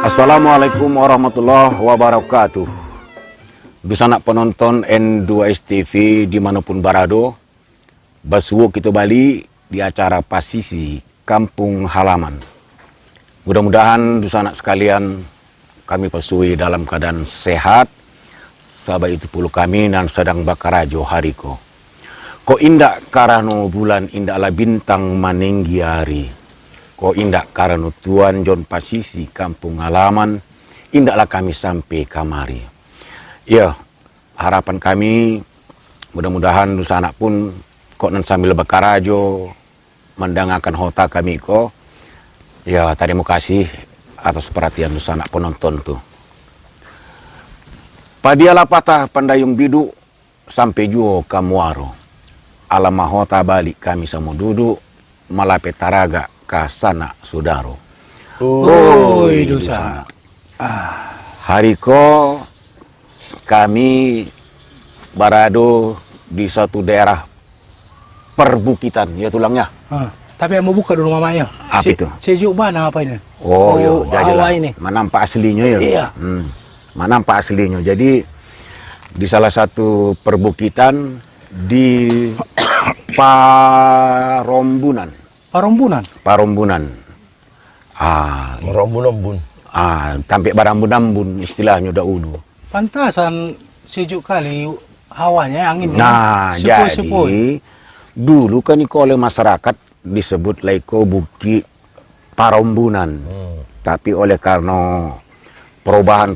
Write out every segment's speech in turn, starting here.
Assalamualaikum warahmatullahi wabarakatuh. Bisa nak penonton N2S TV dimanapun berada, basuh kita balik di acara Pasisi Kampung Halaman. Mudah-mudahan bisa nak sekalian kami pasui dalam keadaan sehat. Sahabat itu puluh kami dan sedang bakarajo hariko. Ko indak karano bulan indaklah bintang maninggi hari. Ko indak karena Tuan John Pasisi Kampung Halaman, indaklah kami sampai kamari. Ya, harapan kami mudah-mudahan dosa anak pun kok nan sambil bakarajo mendengarkan hota kami ko. Ya, terima kasih atas perhatian dosa anak penonton tuh. Padialah patah pandayung bidu sampai juo kamuaro. Alamah hota balik kami sama duduk malape taraga kasana saudaro. Oi dosa. Hariko kami berada di satu daerah perbukitan ya tulangnya. Tapi yang mau buka dulu mamanya. Apa itu? Sejuk mana apa ini? Oh, yo, jadilah. Ini. Menampak aslinya ya. Iya. Menampak aslinya. Jadi di salah satu perbukitan di Parombunan. Parombunan. Merambun-ambun. Tampik barambun-ambun istilahnya dahulu. Pantasan sejuk kali hawanya, anginnya. Nah, jadi dulu kan itu oleh masyarakat disebut Laiko Bukit Parombunan. Tapi oleh karena perubahan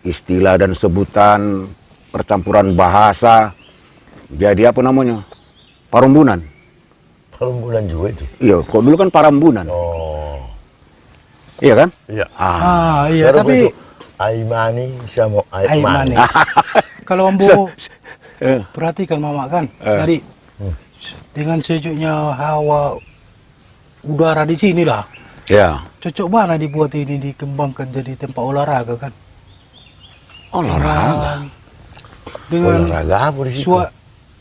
istilah dan sebutan, percampuran bahasa, jadi apa namanya? Parombunan. Parombunan juga itu. Iya, kok dulu kan Parambunan. Oh. Iya kan? Iya. Iya, tapi Aimani sama Aimani. Kalau Ambo perhatikan mama kan, tadi dengan sejuknya hawa udara di sini lah. Iya. Cocok mana dibuat ini dikembangkan jadi tempat olahraga kan? Olahraga. Dengan olahraga apa di situ?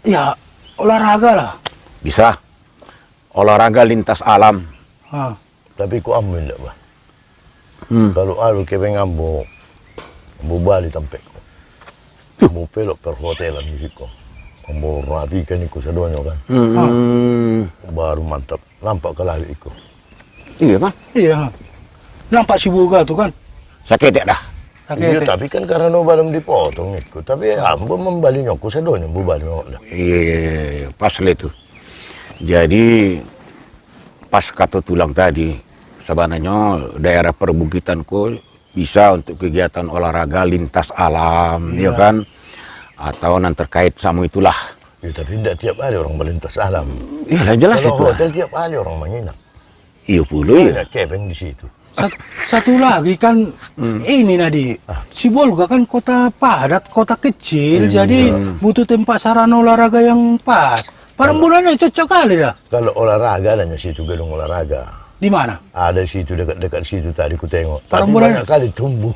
Ya, olahraga lah. Bisa. Olahraga lintas alam. Tapi ku ambil enggak, Bah? Kalau alu kebeng ambo bali tampek ko. Ambo pelok per hotelan di situ. Ambo rapikan iku sadonyo kan. Baru mantap. Nampak kalahi iku. Iya kan? Iya. Nampak si buga tuh kan? Sakit ya dah. Iya, tapi kan karena belum dipotong iku. Tapi ambo membalinya ku sadonyo bubali ngok. Iya, pas itu. Jadi pas kata tulang tadi, sebenarnya daerah perbukitanku bisa untuk kegiatan olahraga lintas alam, ya kan? Atau yang terkait sama itulah. Ya, tapi tidak tiap hari orang melintas alam. Iya, jelas itu. Kalau hotel tiap hari orang menginap. Iya puluh ya. Ada kebeng di situ. Satu lagi kan ini Nadi, Sibolga kan kota padat, kota kecil, jadi butuh tempat sarana olahraga yang pas. Parambunannya cocok kali dah. Kalau olahraga adanya situ gedung olahraga. Di mana? Ada situ dekat situ tadi ku tengok. Tapi Parambunannya banyak kali tumbuh.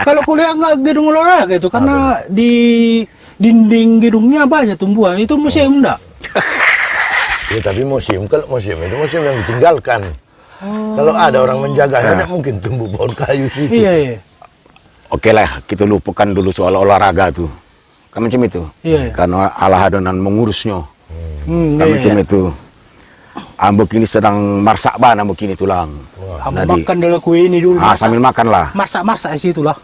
Kalau kuliah nggak gedung olahraga itu karena di dinding gedungnya banyak tumbuhan. Itu museum enggak? Ya tapi museum, kalau museum itu museum yang ditinggalkan. Kalau ada orang menjaganya, tidak mungkin tumbuh pohon kayu situ. Iya. Oke lah, kita lupakan dulu soal olahraga tuh. Kan macam itu. Iya. Karena Allah adonan mengurusnya. Kan macam itu. Ambok ini sedang marsak ban ambok ini tulang. Ambo makan dulu kue ini dulu. Sambil makan lah. Masak-masak di situ lah.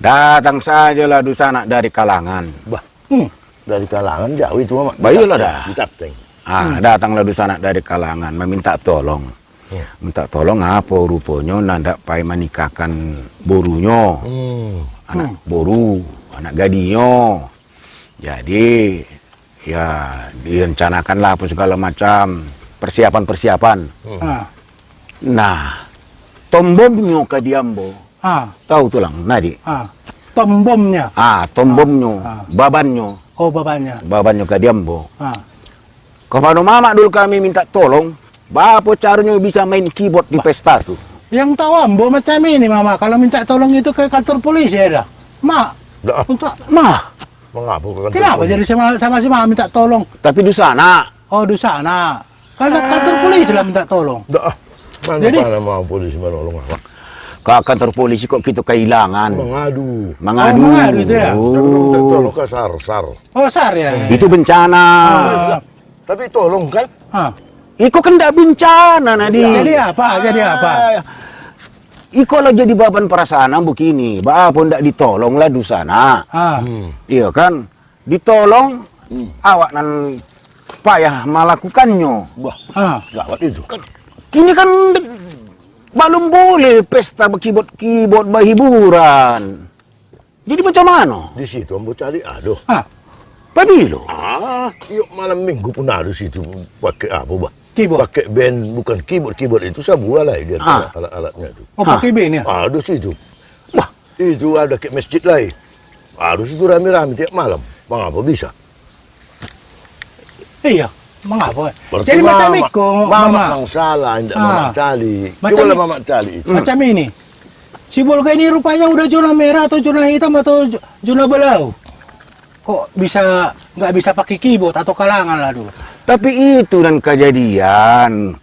Datang sajalah Dusana dari kalangan. Dari kalangan jauh itu mah. Baiklah dah. Di Tapteng. Datanglah Dusana dari kalangan meminta tolong. Minta tolong apa rupanya nandak pai menikahkan borunya. Anak boru, anak gadinya. Jadi ya direncanakanlah apa segala macam persiapan. Nah, tombomnya ke Diambo. Tahu tulang Nadi? Tombomnya. Tombomnya, babannya. Oh, babannya. Babannya ke Diambo. Kepada mama dulu kami minta tolong, apa caranya bisa main keyboard di pesta tuh? Yang tahu Ambo macam ini mama, kalau minta tolong itu ke kantor polisi ya dah. Mak, Dah, Untuk mengapa ke kantor kenapa polisi? jadi sama si Mama minta tolong? Tapi di sana. Oh, di sana. Karena kantor polisi lah minta tolong. Dah, mana Jadi- mana mau polisi menolong apa? Ke kantor polisi kok kita kehilangan. Mengadu. Mengadu. Oh, mengadu itu ya? Tapi minta tolong ke sar. Oh, SAR ya. Itu bencana. Ah. Tapi tolong kan? Ah. Iko kan tidak bencana, Nadi. Jadi apa? Jadi apa? Iko lah jadi beban perasaan begini. Apa ndak ditolong lah di sana. Ah. Iya kan? Ditolong, awak nan payah melakukannya. Wah, Ah. gawat itu. Ini kan belum boleh pesta keyboard berhiburan. Jadi macam mana? Di situ ambo cari aduh. Ah. Pabilo. Yuk malam minggu pun ada di situ pakai apa, bah? Keyboard. Pakai band, bukan keyboard itu sabuah lah dia alat-alatnya itu. Oh, pakai bin ya? Ada situ. Wah, itu ada ke masjid lain. Ada situ rame-rame tiap malam. Mengapa bisa? Iya. Mengapa? Berarti Jadi macam itu, Mama Mama. yang salah, tidak Ah. Mama cali. Macam Coba lah ni- Mama cali itu. Macam ini. Si Bolga ini rupanya udah zona merah atau zona hitam atau zona belau. Kok nggak bisa pakai keyboard atau kalangan lah dulu. Tapi itu dan kejadian.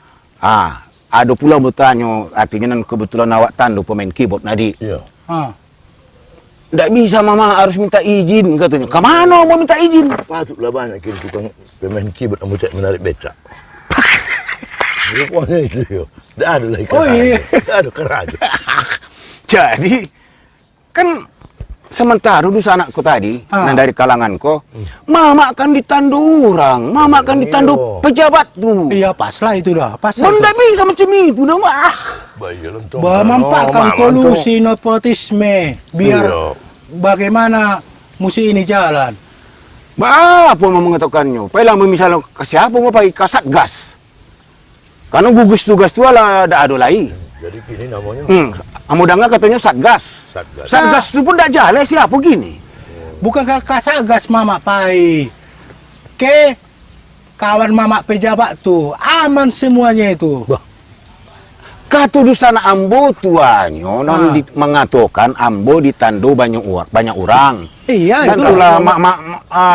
Ada pula bertanya, artinya nan kebetulan awak tandu pemain keyboard Nadi. Iya. Ah. Ndak bisa Mama harus minta izin katanya. Kemana mau minta izin? Patutlah banyak kini tukang pemain keyboard yang cek menarik becak. Rupanya itu yo. Tidak ada lagi Oh, iya. Tidak ada keraja. Jadi kan sementara di sana aku tadi, nan dari kalanganku, Mama akan ditandu orang, Mama akan ditandu Iya. pejabat tuh. Iya, pas lah itu dah. Pas lah. Mau itu. ndak bisa macam itu dah, Mak. Bayi lontong. Memanfaatkan kolusi nepotisme biar Iya. bagaimana musim ini jalan. Apa mau mengatakannya? Pailah misalnya ke siapa mau pakai kasat gas. Karena gugus tugas tu lah ada lagi. Jadi kini namanya Amudangnya katanya satgas. Satgas. Satgas itu pun tak jalan siapa gini. Bukankah kasagas Mama Pai? Ke kawan Mama pejabat tuh aman semuanya itu. Bah, Kata di sana Ambo tuanya mengatakan Ambo ditandu banyak orang. Iya, Dan itu itulah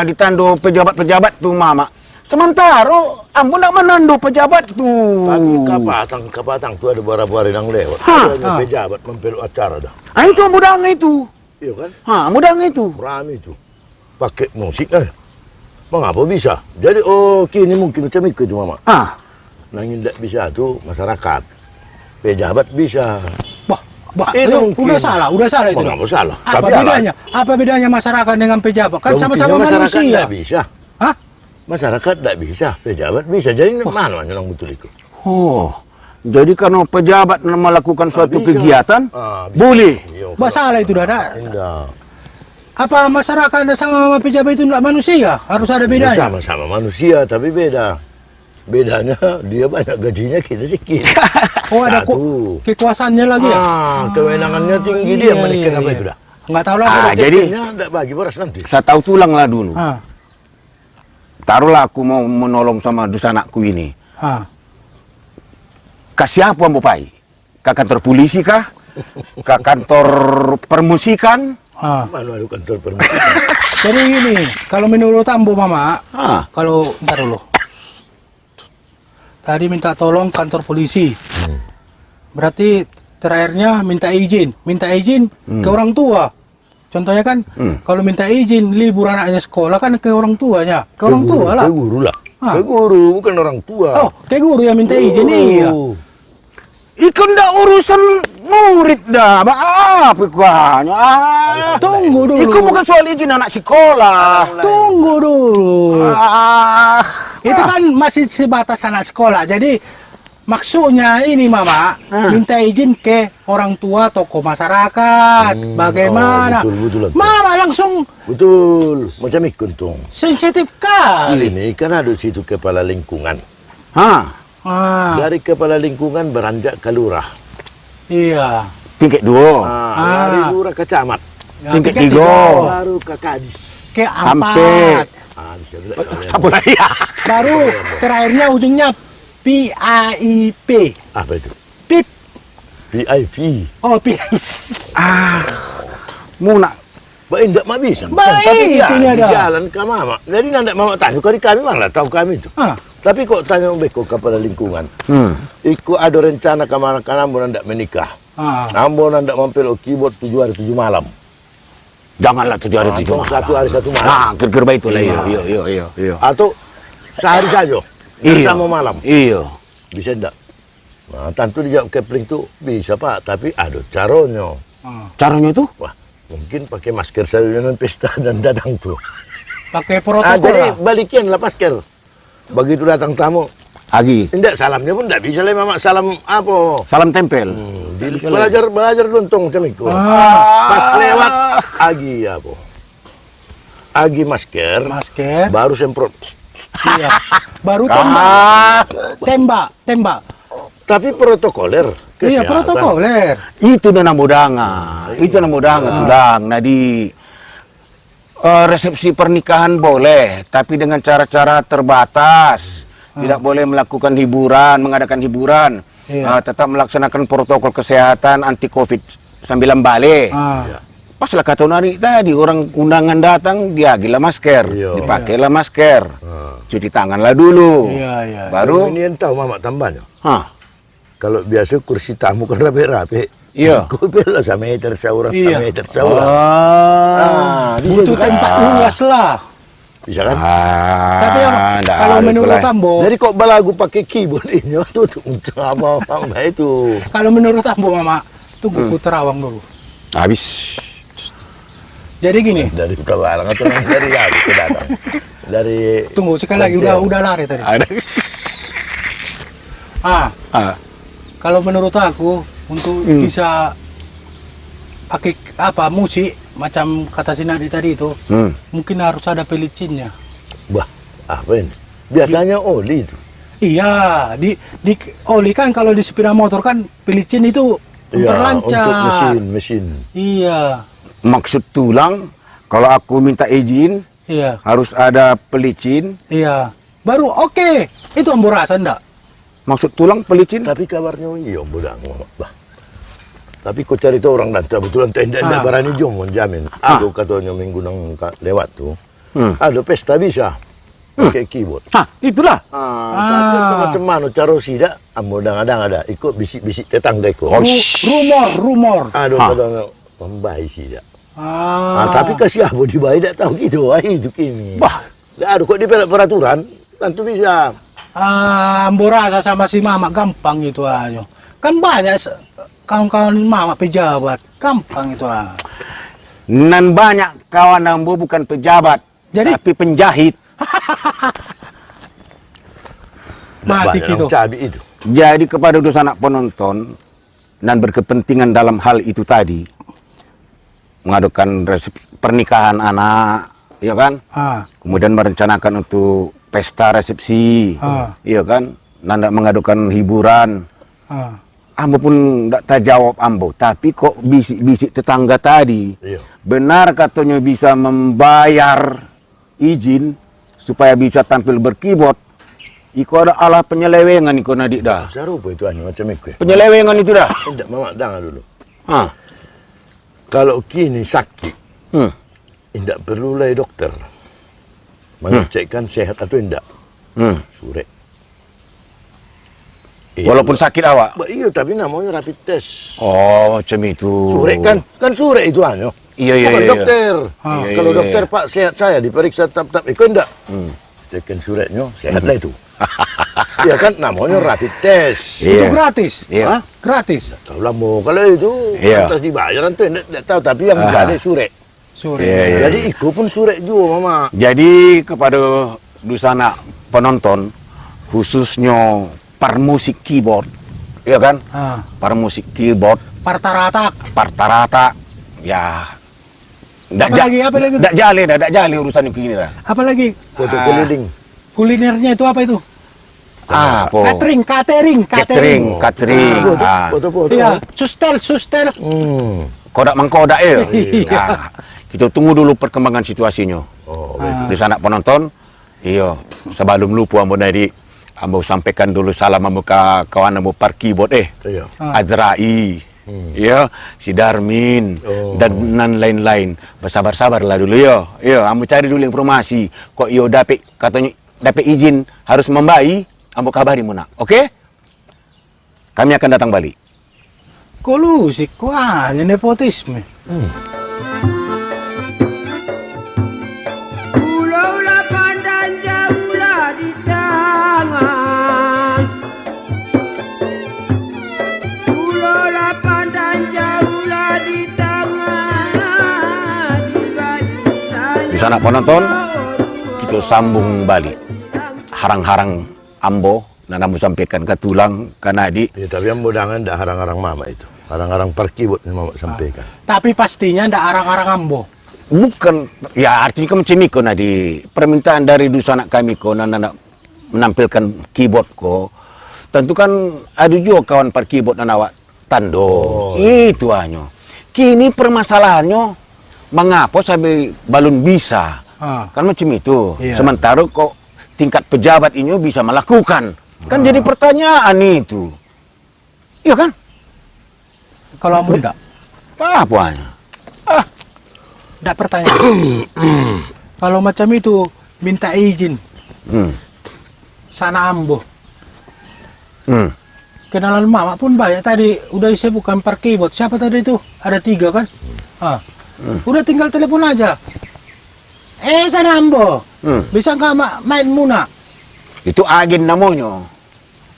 ditandu pejabat-pejabat tuh Mama. Sementara Ambo nak menandu pejabat tuh. tapi kapatang tu ada barang-barang yang lewat. Ada pejabat mempeluk acara dah. Itu mudang itu. Iya kan? Mudang itu. Rame itu. Pakai musik kan. Mengapa bisa? Jadi kini mungkin macam itu Mama. Nangin tidak bisa tu masyarakat. Pejabat bisa. Bah, Itu itu mungkin. udah salah itu. Mengapa salah? Apa Tapi bedanya? Apa bedanya masyarakat dengan pejabat? Kan buktinya sama-sama masyarakat manusia. tidak bisa. Hah? Masyarakat tidak bisa, pejabat bisa. Jadi mana yang betul itu? Oh, jadi karena pejabat melakukan suatu bisa. kegiatan, Bisa. boleh. Iya, Bah, salah itu dah. Tidak. Apa masyarakat sama pejabat itu tidak manusia? Harus ada bedanya. Sama-sama manusia, tapi beda. Bedanya dia banyak gajinya, kita sedikit. Oh, ada Satu. kekuasaannya lagi ya? Kewenangannya tinggi dia menekan apa itu dah. Nggak tahu lah. Jadi tidak bagi beras nanti. saya tahu tulanglah dulu. Ah, Taruhlah aku mau menolong sama dusanakku ini. ah. Ke siapa mau pai? Ke kantor polisi kah? Ke kantor permusikan? Ah. Mana ada kantor permusikan? Jadi gini, kalau menurut Ambo Mama, Ah, kalau ntar dulu. Tadi minta tolong kantor polisi. Berarti terakhirnya minta izin ke orang tua. Contohnya kan, kalau minta izin libur anaknya sekolah kan ke orang tuanya, ke orang tua lah. Ke guru lah. Ah. Ke guru, bukan orang tua. Oh, ke guru yang minta izin iya. ikan dah urusan murid dah. Apa kuahnya? Tunggu dulu. Itu bukan soal izin anak sekolah. Tunggu dulu. Itu Ah. kan masih sebatas anak sekolah. Jadi maksudnya ini Mama minta izin ke orang tua, tokoh masyarakat. Bagaimana? Betul. Mama langsung Betul. Macam ikut tuh. sensitif kali. Ini kan ada situ kepala lingkungan. Ah, Dari kepala lingkungan beranjak ke lurah. iya. Tingkat 2. Dari lurah ke camat. Tingkat Yang 3. Baru ke kadis. ke Sampai 4. Bisa dilihat. Siapa lagi? Baru terakhirnya ujungnya PAIP. Apa itu? PIP. VIP. Oh, PIP. Mau nak Ba indak mak bisa. Baik, Tapi dia ini di ada. jalan ke mama. Jadi nandak mama tanya kami mana tahu kami itu. Ah. Tapi kok tanya beko kepada lingkungan. Iku ada rencana kemana kan ambo nandak menikah. Ah. Ambo nandak mampir keyboard 7 hari 7 malam. Janganlah 7 hari 7 malam. 1 hari 1 malam. Nah, kira-kira itu lah. Iya. Atau sehari saja. Sama malam. Iya. Bisa enggak? Nah, tentu dijawab Kepling tuh bisa Pak, tapi ada caranya. Ah. Caranya itu? Wah, mungkin pakai masker saya non pesta dan datang tuh. Pakai protokol Jadi lah. balikin lah masker. Begitu datang tamu, Agi. tidak salamnya pun tidak bisa lah mama salam apa. Salam tempel. Belajar lontong macam itu. Ah. Pas lewat agi apa? Agi masker. Masker. Baru semprot. Iya. Baru Ah. tembak. Tapi protokoler. Iya, kesehatan. protokoler. Itu na namudanga. Itu namudanga tulang. Nah di resepsi pernikahan boleh, tapi dengan cara-cara terbatas. Tidak boleh melakukan hiburan, mengadakan hiburan. Iya. Tetap melaksanakan protokol kesehatan anti COVID-19 balik. Ah. Pas lah kata nari tadi, orang undangan datang, dia gila masker. Iya. Dipakailah masker. Ah. Cuci tanganlah dulu. Iya. Baru, Ini yang tahu mama tambahnya. hah, Kalau biasa kursi tamu kan rapi-rapi. Iya. Kau bela sama meter seorang, Iya. meter seorang. Bisa Butuh juga. tempat luas lah. Bisa kan? Tapi ndak kalau ada menurut itulah. Ambo, Jadi kok balagu pakai keyboard ini tuh untuk apa itu? kalau menurut Ambo Mama, tunggu ku terawang dulu. Habis. Jadi gini, Dari Tawalang atau dari lagi ke datang. Dari tunggu sekali lagi udah lari tadi. Ada. Ah, Ah, kalau menurut aku untuk bisa pakai apa musik macam kata Sinadi tadi itu, mungkin harus ada pelicinnya. Bah, apa ini? Biasanya oli itu. Iya, di oli kan kalau di sepeda motor kan pelicin itu Iya, memperlancar. untuk mesin. Iya, maksud tulang, kalau aku minta izin, iya, harus ada pelicin. iya. Baru oke. Itu Ambo rasa enggak? Maksud tulang pelicin? Tapi kabarnya iya bodang. Bah. Tapi kau cari tahu orang dan kebetulan tenda barani jom menjamin. Aku katanya minggu nang lewat tuh. Ada pesta bisa pakai keyboard. Hah, itulah. Tapi macam mana cara sida? Ambo dang ada ikut bisik-bisik tetangga ikut. Oh, Rumor. Aduh katanya pembaik sida. Ah, Tapi kasih abu dibayar tidak tahu gitu. Wah itu kini. Bah. Aduh kok dipelak peraturan tentu bisa. Ambo rasa sama si Mama gampang itu aja. Kan banyak kawan-kawan Mama pejabat, gampang itu ah. Nan banyak kawan Ambo bukan pejabat, Jadi? tapi penjahit. Mati Banyak gitu. yang cabi itu. Jadi kepada dosa anak penonton dan berkepentingan dalam hal itu tadi, mengadukan pernikahan anak, ya kan? Ah, Kemudian merencanakan untuk pesta resepsi, iya kan? Nanda mengadukan hiburan. ah. Ambo pun tidak terjawab Ambo, tapi kok bisik-bisik tetangga tadi, Iya. benar katanya bisa membayar izin supaya bisa tampil berkeyboard. Iko ada alah penyelewengan iko nadik dah. Serupa itu hanya macam itu. Penyelewengan itu dah. Tidak, mama dengar dulu. Ah. Kalau kini sakit, tidak perlu lagi dokter mengecekkan sehat atau tidak. Sore. Walaupun sakit awak. Iya, tapi namanya rapid test. Oh, macam itu. Sore kan sore itu hanya. Iya, iya, Bukan iya. dokter. Iya, Kalau iya, dokter iya. Pak sehat saya diperiksa tap itu enggak. Cekin suratnya sehat lah itu. Iya kan namanya rapid test. Itu Iya. gratis. Iya. Hah? Gratis. Tahu lah mau kalau itu Iya. atas dibayar itu enggak tahu tapi yang jadi sore. Sore. Iya, iya. Jadi ikut pun sore juga mama. Jadi kepada dusana penonton, khususnya permusik keyboard, ya kan? Ah, Permusik keyboard, Partarata. partarata, ya. Apa lagi? Ndak jale urusan itu gini dah. Apalagi Foto keliling. kulinernya itu apa itu? Apa? Catering. Catering. Ah. Foto-foto. Iya, sustel. Kodak mangkodak ya. Iya. Nah, kita tunggu dulu perkembangan situasinya. Oh, Ah. Di sana penonton, iya. Sebelum lupa ambo tadi, ambo sampaikan dulu salam ambo ke kawan ambo par keyboard iya. Ah. Azrai. Ya, si Darmin dan lain-lain. Bersabar-sabarlah dulu yo. Yo, ambo cari dulu informasi. Kok yo katanya dapat izin harus membayi, ambo kabari mo nak. Oke? Kami akan datang balik. Kolusik, wah, ini nepotisme. Pulaulah pandang jauhlah di tangan. Pulaulah pandang jauhlah di tangan. Di sana penonton, kita sambung balik. Harang-harang ambo, dan ambo sampaikan ke tulang, ke nadi. Ya, tapi ambo dangan dah harang-harang mama itu. Harang-harang parkibot yang mama sampaikan. Tapi pastinya ndak arang-arang ambo. Bukan, ya artinya kan macam iko nadi. Permintaan dari dusanak kami ko, nana menampilkan keyboard ko. Tentu kan ada juga kawan parkibot dan awak tando. Itu hanya. Kini permasalahannya, mengapa sampai balun bisa? Kan macam itu. Iya. Sementara kok tingkat pejabat ini bisa melakukan. Kan jadi pertanyaan itu. Iya kan? Kalau ambo ndak, Apa hanya? ndak pertanyaan. Kalau macam itu, minta izin. Sana ambo. Kenalan mama pun banyak tadi. Udah disebutkan parkibot. Siapa tadi itu? Ada 3 kan? Udah tinggal telepon aja. Sana ambo. Bisa nggak main muna? Itu agen namanya.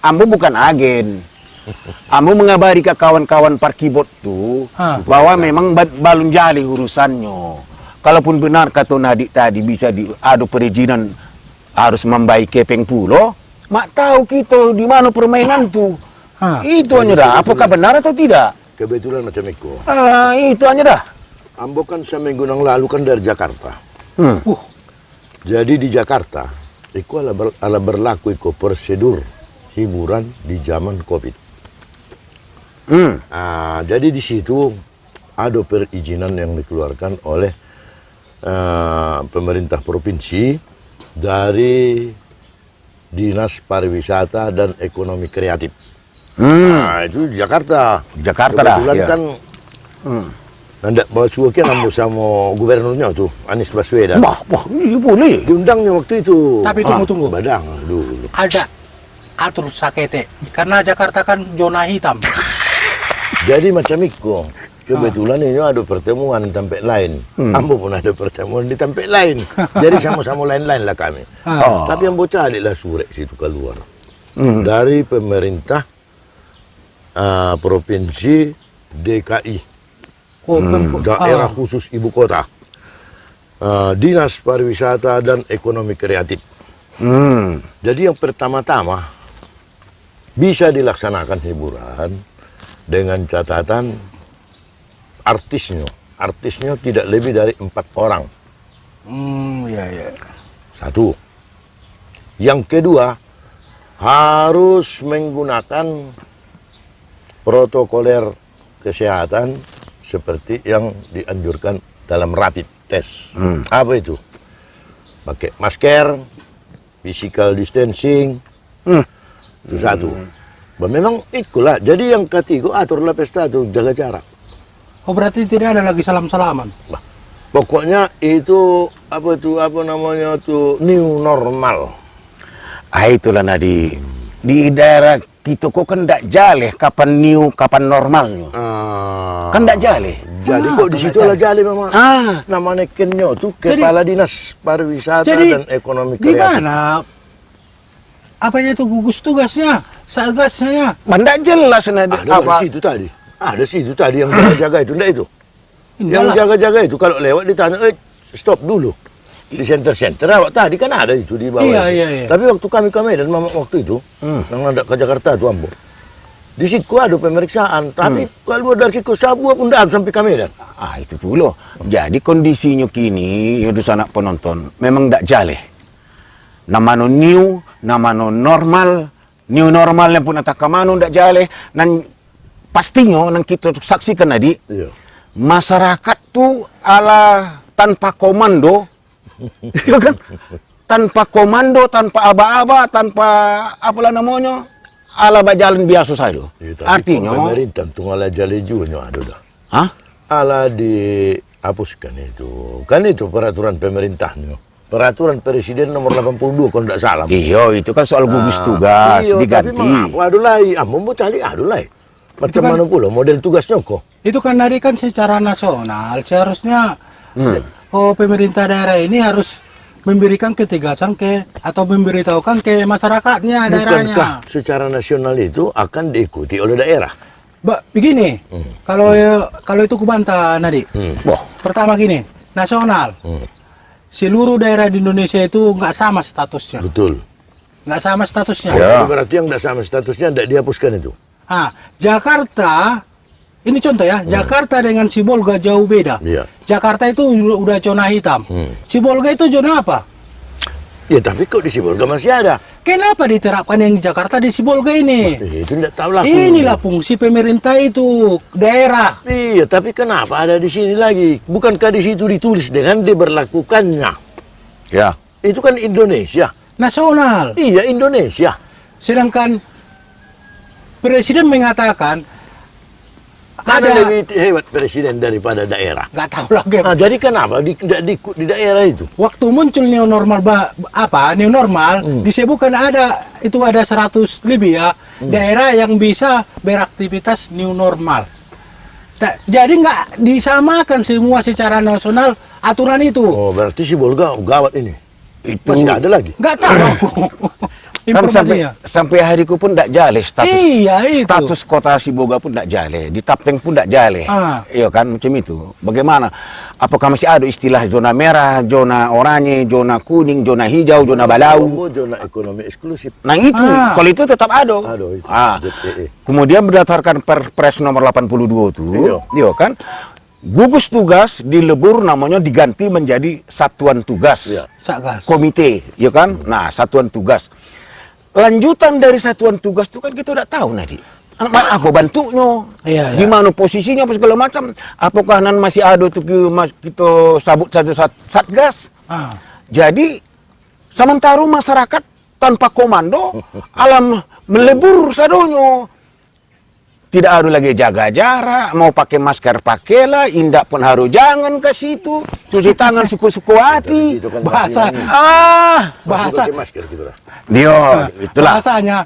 Ambo bukan agen. Ambo mengabari ke kawan-kawan parkibot tuh bahwa memang balun jali urusannya. Kalaupun benar kata Nadik tadi bisa diadu perizinan harus membaik kepeng pulo, mak tahu kita di mana permainan tuh. Itu hanya dah. Apakah benar atau tidak? Kebetulan macam itu. Itu hanya dah. Ambo kan seminggu yang lalu kan dari Jakarta. Jadi di Jakarta, itu ala berlaku itu prosedur hiburan di zaman Covid. Jadi di situ ada perizinan yang dikeluarkan oleh pemerintah provinsi dari Dinas Pariwisata dan Ekonomi Kreatif. Itu di Jakarta. Jakarta dah. Kebetulan Ya. kan nandak bawa suakin ambo sama gubernurnya tuh, Anies Baswedan. Wah, ini boleh. Diundangnya waktu itu. Tapi tunggu. Badang dulu. Ada atur sakete. Karena Jakarta kan zona hitam. Jadi macam itu. Kebetulan ini ada pertemuan di tempat lain. Ambo pun ada pertemuan di tempat lain. Jadi sama-sama lain-lain lah kami. Tapi ambo cari lah surat situ keluar. Dari pemerintah provinsi DKI. Daerah khusus ibu kota. Dinas Pariwisata dan Ekonomi Kreatif. Jadi yang pertama-tama bisa dilaksanakan hiburan dengan catatan artisnya tidak lebih dari 4 orang. Iya. 1. Yang kedua, harus menggunakan protokoler kesehatan seperti yang dianjurkan dalam rapid test. Apa itu? Pakai masker, physical distancing, itu 1. Memang itulah. Jadi yang ketiga aturlah pesta itu jaga jarak. Oh berarti tidak ada lagi salam-salaman. Pokoknya itu apa namanya tuh new normal. Itulah Nadi. Di daerah kita kok kan ndak jaleh kapan new, kapan normalnya. Kan ndak jaleh. Jadi kok di situ lah jali memang. Namanya kenyo tuh Kepala Dinas Pariwisata dan Ekonomi Kreatif. Di mana? Apanya itu gugus tugasnya? Satgasnya? Ndak jelas Nadi. Ada di situ tadi. Ada situ tadi yang jaga-jaga itu, enggak itu? Yang jaga-jaga itu kalau lewat ditanya, stop dulu. Di center-center, awak tadi kan ada itu di bawah. Iya. Tapi waktu kami dan mama waktu itu, yang ada ke Jakarta tuh Ambo. Di situ ada pemeriksaan, tapi kalau dari situ Sabua pun tidak sampai ke Medan. Itu pula. Jadi kondisinya kini, ya sana penonton, memang ndak jaleh. Namanya new, namanya normal, new normal yang pun atak kamano ndak jaleh. Dan pastinya yang kita saksikan tadi, masyarakat tuh ala tanpa komando, ya kan? Tanpa komando, tanpa aba-aba, tanpa apalah namanya, ala jalan biasa saja. Ya, tapi Artinya, pemerintah tunggal jalan juga ada dah. hah? Ala dihapuskan itu. Kan itu peraturan pemerintahnya. Peraturan Presiden nomor 82 kalau tidak salah. Iya, itu kan soal gugus tugas Iya, diganti. tapi mengapa adulai? Ambo tadi adulai. Macam kan- mana pula model tugasnya kok? Itu kan dari kan secara nasional seharusnya Hmm. pemerintah daerah ini harus memberikan ketegasan atau memberitahukan ke masyarakatnya daerahnya. Bukankah secara nasional itu akan diikuti oleh daerah? Begini, kalau itu kubantah Nadi. Wah, Pertama gini, nasional. Seluruh daerah di Indonesia itu nggak sama statusnya. Betul. Nggak sama statusnya. Ya. Jadi berarti yang tidak sama statusnya tidak dihapuskan itu. Ah, Jakarta, ini contoh ya, Jakarta dengan Sibolga jauh beda. Iya. Jakarta itu udah zona hitam. Sibolga itu zona apa? Ya tapi kok di Sibolga masih ada? Kenapa diterapkan yang di Jakarta di Sibolga ini? Itu tidak tahu lah. Inilah fungsi pemerintah itu, daerah. Iya, tapi kenapa ada di sini lagi? Bukankah di situ ditulis dengan diberlakukannya? ya. Itu kan Indonesia. Nasional. Iya, Indonesia. Sedangkan Presiden mengatakan Mana ada, lebih hebat Presiden daripada daerah? nggak tahu lagi. Nah, jadi kenapa tidak diikut di daerah itu? Waktu muncul new normal new normal disebutkan ada 100 lebih ya daerah yang bisa beraktivitas new normal. Jadi nggak disamakan semua secara nasional aturan itu. Oh, berarti Sibolga gawat ini. Itu Masih ada lagi? Nggak tahu kan informasinya. sampai hariku pun tidak jale status. Iya, itu. Status kota Sibolga pun tidak jale, di Tapteng pun tidak jale. Ah. Iya kan macam itu. Bagaimana? Apakah masih ada istilah zona merah, zona oranye, zona kuning, zona hijau, zona balau? Oh, zona ekonomi eksklusif. Nah itu, Ah. kalau itu tetap ada. Aduh, itu. Ah. ZEE. Kemudian berdasarkan Perpres nomor 82 itu, iya kan, gugus tugas dilebur namanya diganti menjadi satuan tugas, Iya. Satgas. komite, iya kan? Nah, satuan tugas. Lanjutan dari satuan tugas itu kan kita udah tahu Nadi. Aku bantunya, Iya, iya. di mana posisinya apa segala macam. Apakah nan masih ada tuh kita sabut saja satgas? Ah. Jadi sementara masyarakat tanpa komando alam melebur sadonyo. Tidak ada lagi jaga jarak, mau pakai masker pakailah, indak pun harus jangan ke situ, cuci tangan suku-suku hati. Itu kan Bahasa. Ah, bahasa Bahasa. masker gitu lah. dia itulah. Bahasanya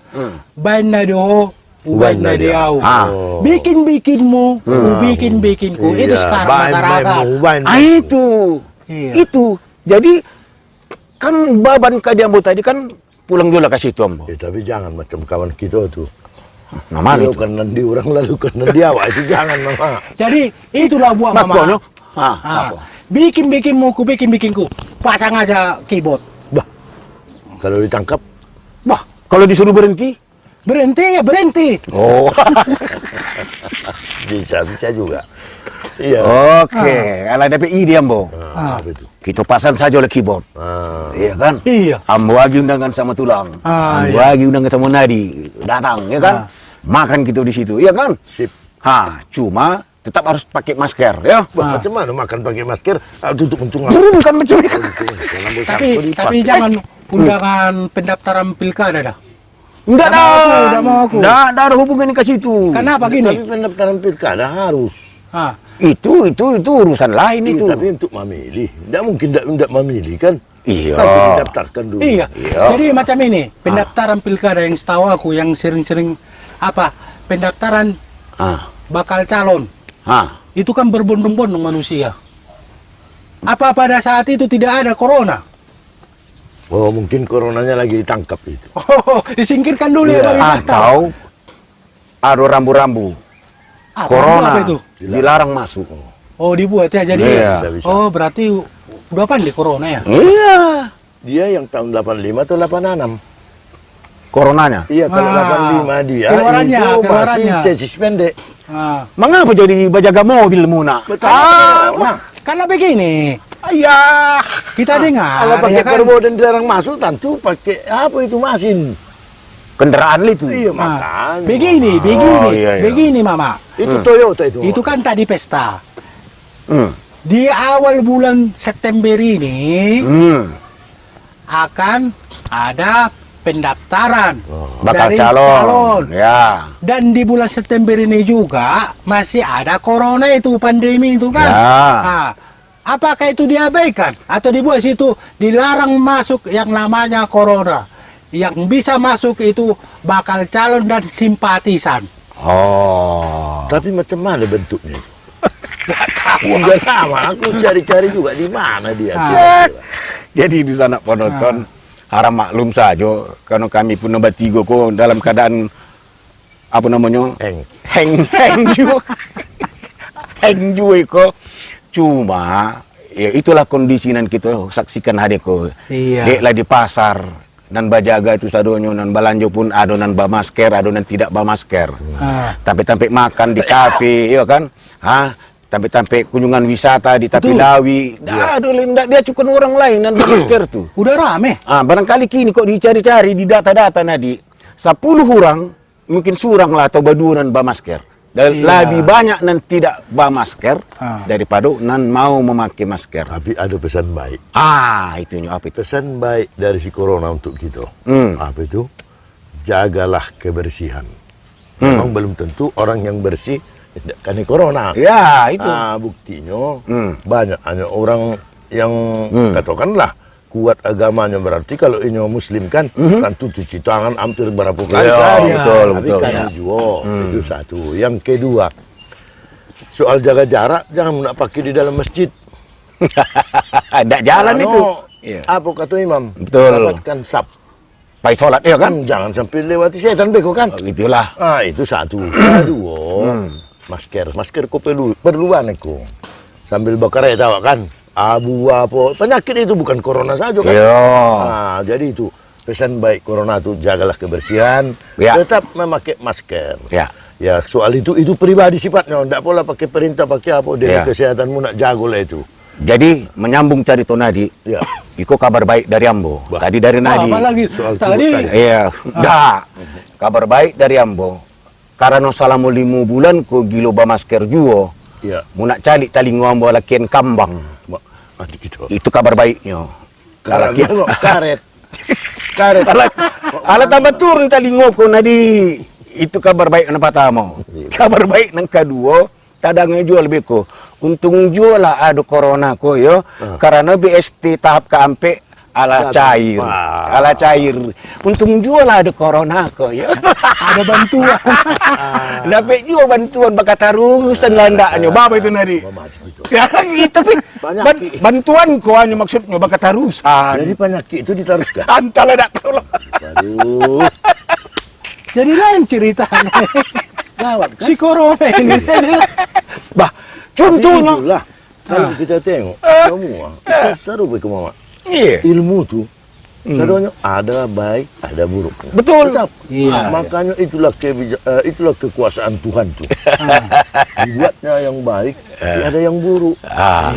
bain na doho, ubain na diau. Ah. Bikin-bikinmu, bikin-bikinku. Itu sekarang masyarakat. Ah itu, Iya. itu. Jadi kan beban kadiambo tadi kan pulang juga ke situ ambo. Ya, tapi jangan macam kawan kita tuh. Nama Lalu itu. kan nanti orang lalu kan nanti awak itu jangan mama. Jadi itulah buat Makanya, mama. ah, Bikin-bikinmu, ku bikin-bikinku. Pasang aja keyboard. Bah, kalau ditangkap, wah, kalau disuruh berhenti, Berhenti ya berhenti. oh, bisa juga. Iya. oke, ala dapat ide ambo. Apa itu? Kita pasang saja oleh keyboard, iya kan? Iya. Ambo lagi undangan sama tulang, ambo Iya. lagi undangan sama nadi, datang, ya kan? Makan kita di situ, iya kan? Sip. Cuma tetap harus pakai masker, ya. Bah, macam mana makan pakai masker? Tutup mencungang. Bukan mencuri. Tapi jangan undangan pendaftaran pilkada dah. Enggak Nggak mau aku, nggak mau aku. Enggak ada hubungan ke situ. Kenapa Tapi gini? pendaftaran pilkada harus. Ah. Itu urusan lain itu. Tapi untuk memilih, tidak mungkin tidak memilih kan? Iya. Tapi didaftarkan dulu. Iya. Iya. Jadi macam ini, pendaftaran pilkada yang setahu aku yang sering-sering pendaftaran Ah, bakal calon. Itu kan berbondong-bondong manusia. Apa pada saat itu tidak ada corona? Oh, mungkin coronanya lagi ditangkap itu. Oh, disingkirkan dulu ya Iya. baru daftar. atau ada rambu-rambu. Apa Corona itu? dilarang masuk. Oh, dibuat ya jadi. Iya. Bisa. Oh, berarti udah pandai corona ya? Iya. Dia yang tahun 85 atau 86? Coronanya. Iya, kalau Ah, 85 dia keluarannya, itu keluarannya. masih tesis pendek. Ah. Mengapa jadi bajaga mobil muna? Betul. Nah, karena begini, Ayah. kita dengar Kalau pakai ya kan? turbo dan dilarang masuk, tentu pakai apa itu mesin? Kendaraan itu. Iya, Nah, makanya. begini, Oh, iya, iya. begini Mama. Itu Toyota itu. Itu kan tadi pesta. Hmm. Di awal bulan September ini Hmm. akan ada pendaftaran Bakal dari calon. Ya. Dan di bulan September ini juga masih ada corona itu, pandemi itu kan. Ya. Nah, apakah itu diabaikan atau dibuat situ dilarang masuk yang namanya corona? Yang bisa masuk itu bakal calon dan simpatisan. Oh. Tapi macam mana bentuknya itu? Nggak tahu. Udah lama aku cari-cari juga di mana dia. Jadi di sana penonton harap maklum saja karena kami pun nomor 3 kok dalam keadaan apa namanya? Heng juga. Heng juga kok. Cuma ya itulah kondisi yang kita saksikan hari kok. Iya. Dek lah di pasar dan bajaga itu sadonyo nan balanjo pun adonan ba masker, adonan tidak ba masker. Tapi makan di kafe, iya kan? Tapi kunjungan wisata di Tapi Lawi. Aduh, dia cukup orang lain dan masker tuh. Udah rame. Barangkali kini kok dicari-cari di data-data nadi 10 orang mungkin surang lah atau baduran ba masker. Dan lebih banyak nan tidak ba masker daripada nan mau memakai masker. Tapi ada pesan baik. Itunya apa itu? Pesan baik dari si corona untuk kita. Apa itu? Jagalah kebersihan. Memang belum tentu orang yang bersih tidak kena corona. Ya, itu. Buktinya banyak hanya orang yang katakanlah kuat agamanya, berarti kalau ini muslim kan tentu cuci tangan hampir berapa kali. Tapi kan juga itu satu. Yang kedua, soal jaga jarak jangan nak pakai di dalam masjid. Ada jalan itu. Apa kata imam? Betul. Dapatkan sab. Pai sholat ya kan? Jangan sampai lewati setan beko kan? Itulah. Itu satu. Kedua, masker kok perluan aku. Sambil bakar ya tahu kan? Abu apa penyakit itu bukan corona saja kan? Jadi itu pesan baik corona itu jagalah kebersihan, tetap memakai masker. Ya soal itu pribadi sifatnya, tidak pola pakai perintah pakai apa dari kesehatanmu nak jago lah itu. Jadi menyambung cerita Nadi, Iko kabar baik dari Ambo. Tadi dari Nadi. Apalagi soal tadi? Iya, kabar baik dari Ambo. Karena selama 5 bulan ko gilo ba masker juo. Mu nak cali tali ngombo lakian kambang. Itu kabar baiknya. Karet. Ala tambah turun tali ngoko Nadi. Itu kabar baik nang pertama. Kabar baik nang kedua, tadangnya jual lebih ko. Untung jual lah ada corona ko yo. Karena BST tahap keampe ala cair. Untung jual lah ada corona ko yo. Ada bantuan. Dapat juga bantuan bakat tarusan landaknya. Bapa itu Nadi. Ya tapi bantuan ko hanya maksudnya bakat tarusan. Jadi penyakit itu ditaruskan. Antara tak tahu lah. Aduh. Jadi lain ceritanya. Gawat kan? Si corona ini. Contohnya. Itulah. Kalau kita tengok semua, kita seru ke mama. Ilmu tuh, serunya ada baik, ada buruk. Betul. Makanya itulah kekuasaan Tuhan tuh. Dibuatnya yang baik, ada yang buruk.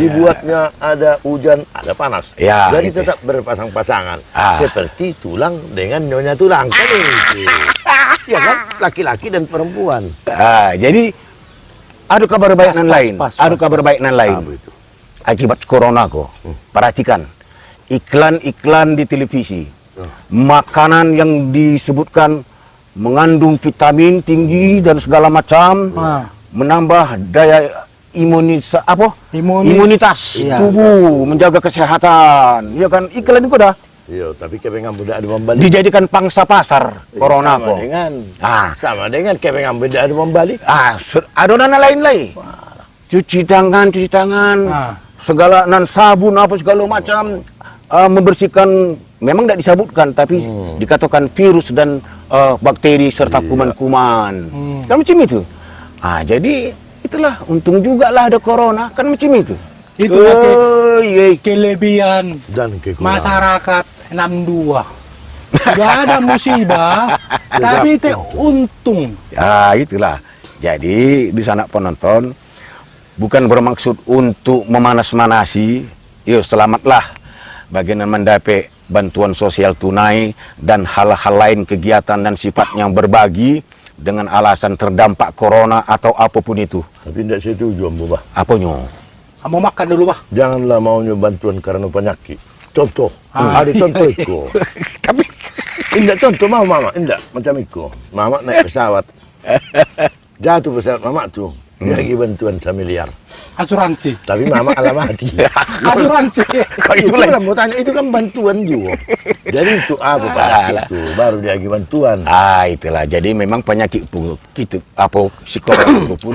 Dibuatnya ada hujan, ada panas. Jadi tetap berpasang-pasangan. Seperti tulang dengan nyonya tulang. Kan itu. Ya kan, laki-laki dan perempuan. Jadi ada kabar baik nan lain. Ada kabar baik nan lain. Akibat corona kok. Perhatikan. Iklan-iklan di televisi. Makanan yang disebutkan mengandung vitamin tinggi dan segala macam, menambah daya imunitas tubuh, menjaga kesehatan. Ya kan, iklan itu dah. Iya, tapi kepengan budak ada membalik. Dijadikan pangsa pasar corona kok. Sama dengan kepengan budak ada membalik. Adonan lain-lain. Cuci tangan. Segala nan sabun apa segala macam membersihkan, memang tidak disebutkan tapi dikatakan virus dan bakteri serta kuman-kuman. Kan macam itu. Jadi itulah untung juga lah ada corona, kan macam itu. Itulah kelebihan dan masyarakat 62. Sudah ada musibah, tapi itu untung. Itulah. Jadi di sana penonton bukan bermaksud untuk memanas-manasi. Selamatlah bagian mendapat bantuan sosial tunai dan hal-hal lain kegiatan dan sifat yang berbagi dengan alasan terdampak corona atau apapun itu. Tapi tidak setuju, Mbah. Apanya? Mau makan dulu, Bah. Janganlah maunya bantuan karena penyakit. Contoh, ada contoh itu. Tapi Indah contoh mama, indah macam itu. Mama naik pesawat. Jatuh pesawat mama tuh. Dia lagi bantuan 1 miliar. Asuransi. Tapi mama alamati. Asuransi. Kok itu Itu lagi? lah mau tanya, itu kan bantuan juga. Jadi itu apa pada itu baru dia lagi bantuan. Itulah. Jadi memang penyakit gitu apa psikolog itu pun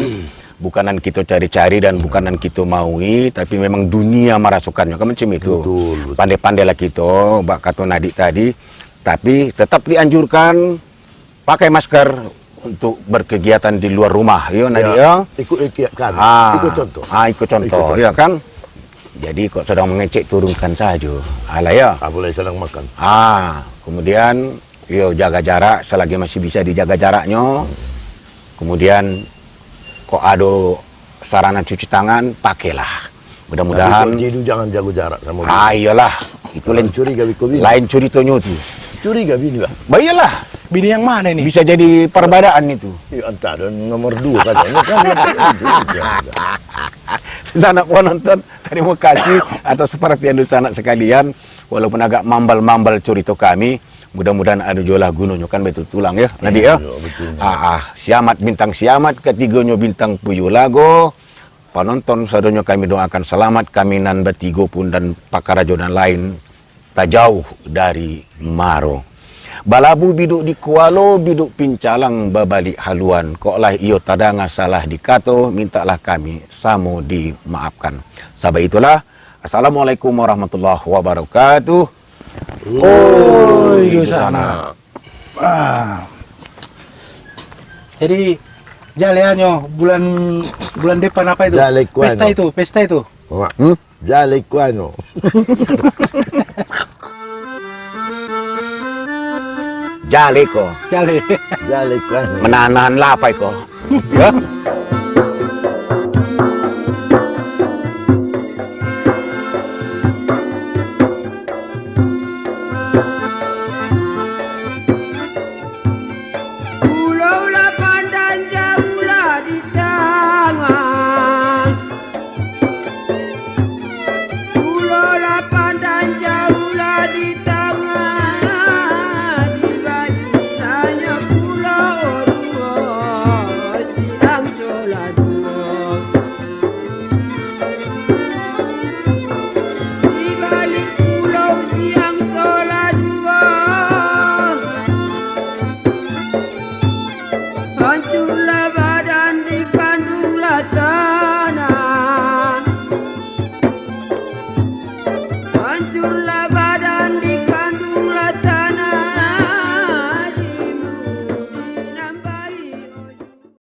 bukanan kita cari-cari dan bukanan kita maui, tapi memang dunia merasukannya kan macam itu. Betul, betul. Pandai-pandailah kita, bak kata Nadik tadi, tapi tetap dianjurkan pakai masker untuk berkegiatan di luar rumah, ya Nadik ya. Ikut kan. Ikut contoh. Ikut contoh, Ikut ya kan. Jadi kok sedang mengecek turunkan saja. Alah ya. Boleh sedang makan. Kemudian yo jaga jarak selagi masih bisa dijaga jaraknya. Kemudian kok ada sarana cuci tangan, pakailah. Mudah-mudahan. Tapi kalau jangan jaga jarak sama Iyalah. Itu lain curiga biko bini. lain ceritanya tuh. Curiga bini lah. Baiklah. Bini yang mana ini? Bisa jadi perbedaan itu. Iya, entah dan nomor 2 katanya kan. Sanak penonton, terima kasih atas perhatian sanak sekalian. Walaupun agak mambal-mambal cerita kami, mudah-mudahan ada jolah gunanya kan betul tulang ya, Nadik ya. Iya, betul. Siamat bintang siamat, ketiganya bintang puyuh lago. Penonton sadonya kami doakan selamat, kami nan betigo pun dan pakarajo dan lain tak jauh dari maro. Balabu biduk di kualo, biduk pincalang babalik haluan. Kok lah iyo tadanga salah dikato, mintalah kami samo dimaafkan. Sabab itulah, Assalamualaikum warahmatullahi wabarakatuh. Oi, di sana. Jadi jaleannya bulan depan apa itu? Jale kuano. Pesta itu. Mama, jale kuano. Jale ko, Jale. Jale kuano. menahan lapay ko. Ya? Pulau lah pandang jauh lah di tangan. Pulau lah pandang jauh lah di tangan. Di balik hanya pulau dua silang soladu.